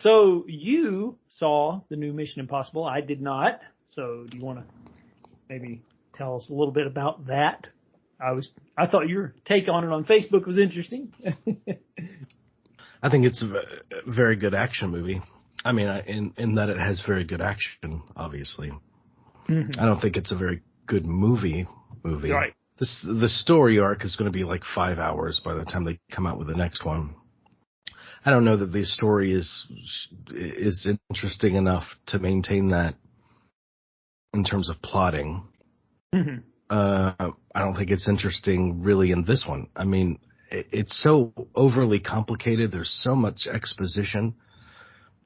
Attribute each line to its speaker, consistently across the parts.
Speaker 1: So you saw the new Mission Impossible. I did not. So do you want to maybe tell us a little bit about that? I thought your take on it on Facebook was interesting.
Speaker 2: I think it's a very good action movie. I mean, in that it has very good action, obviously. Mm-hmm. I don't think it's a very good movie.
Speaker 1: Right.
Speaker 2: The story arc is going to be like 5 hours by the time they come out with the next one. I don't know that the story is interesting enough to maintain that in terms of plotting. Mm-hmm. I don't think it's interesting really in this one. I mean, it's so overly complicated. There's so much exposition,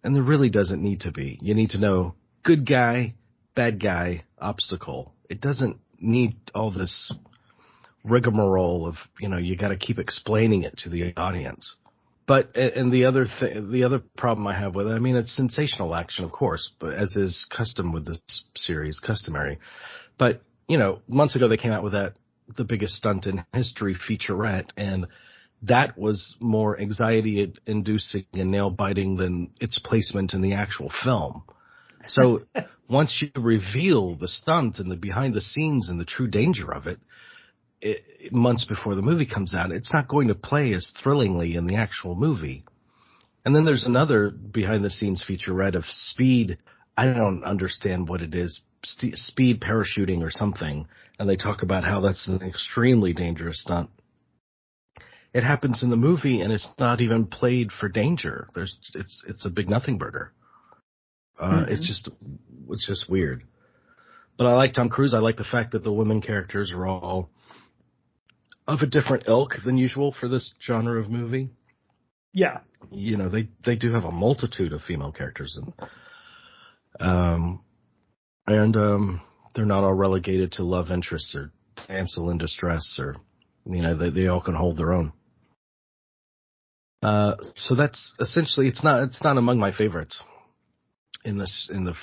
Speaker 2: and there really doesn't need to be. You need to know good guy, bad guy, obstacle. It doesn't need all this rigmarole of, you got to keep explaining it to the audience. But, and the other problem I have with it, I mean, it's sensational action, of course, but as is custom with this series, customary. But, months ago they came out with the biggest stunt in history featurette, and that was more anxiety-inducing and nail-biting than its placement in the actual film. So once you reveal the stunt and the behind-the-scenes and the true danger of it, months before the movie comes out, it's not going to play as thrillingly in the actual movie. And then there's another behind-the-scenes featurette of speed. I don't understand what it is, speed parachuting or something, and they talk about how that's an extremely dangerous stunt. It happens in the movie, and it's not even played for danger. It's a big nothing burger. Mm-hmm. It's just weird. But I like Tom Cruise. I like the fact that the women characters are all of a different ilk than usual for this genre of movie.
Speaker 1: Yeah.
Speaker 2: They do have a multitude of female characters, and they're not all relegated to love interests or damsel in distress, or they all can hold their own. So that's essentially, it's not among my favorites in the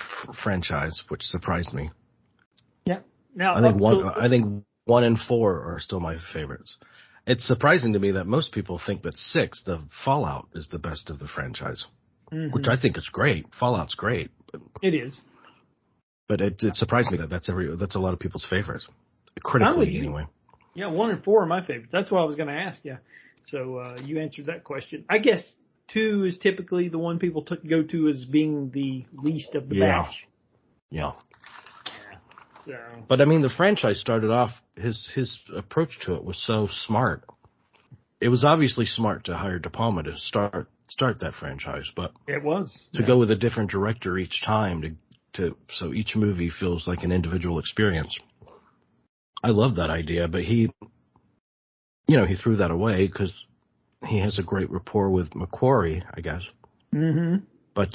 Speaker 2: franchise, which surprised me.
Speaker 1: Yeah. Now
Speaker 2: I think 1 and 4 are still my favorites. It's surprising to me that most people think that 6, the Fallout, is the best of the franchise, mm-hmm. which I think is great. Fallout's great.
Speaker 1: It is.
Speaker 2: But it surprised me that that's a lot of people's favorites, critically anyway.
Speaker 1: Yeah, 1 and 4 are my favorites. That's what I was going to ask you. So you answered that question. I guess 2 is typically the one people go to as being the least of the batch.
Speaker 2: Yeah.
Speaker 1: So.
Speaker 2: But I mean, the franchise started off, his approach to it was so smart. It was obviously smart to hire De Palma to start that franchise, but
Speaker 1: it was
Speaker 2: to go with a different director each time so each movie feels like an individual experience. I love that idea, but he threw that away because he has a great rapport with Macquarie, I guess.
Speaker 1: Mm-hmm.
Speaker 2: But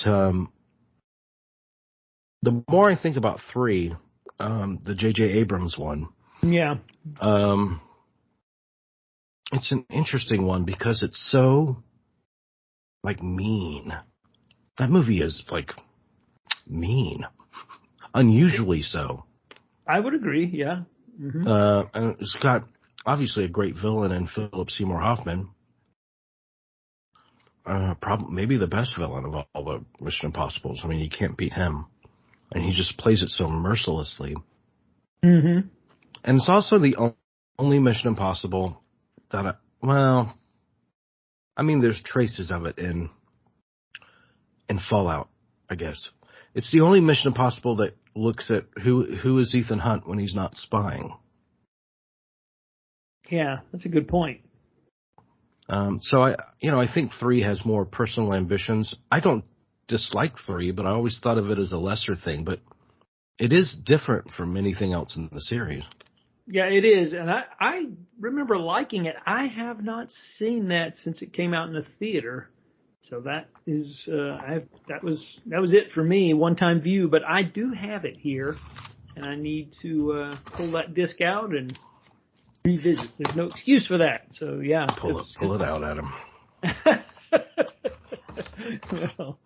Speaker 2: the more I think about 3, the J.J. Abrams one.
Speaker 1: Yeah.
Speaker 2: It's an interesting one because it's so, mean. That movie is, mean. Unusually so.
Speaker 1: I would agree, yeah. Mm-hmm.
Speaker 2: And it's got, obviously, a great villain in Philip Seymour Hoffman. Maybe the best villain of all the Mission Impossibles. I mean, you can't beat him. And he just plays it so mercilessly.
Speaker 1: Mm-hmm.
Speaker 2: And it's also the only Mission Impossible that, there's traces of it in Fallout, I guess. It's the only Mission Impossible that looks at who is Ethan Hunt when he's not spying.
Speaker 1: Yeah, that's a good point.
Speaker 2: So I think 3 has more personal ambitions. I don't dislike 3, but I always thought of it as a lesser thing. But it is different from anything else in the series.
Speaker 1: Yeah, it is, and I remember liking it. I have not seen that since it came out in the theater, so that is that was it for me, one-time view. But I do have it here, and I need to pull that disc out and revisit. There's no excuse for that. So yeah,
Speaker 2: pull it out, Adam.
Speaker 1: Well,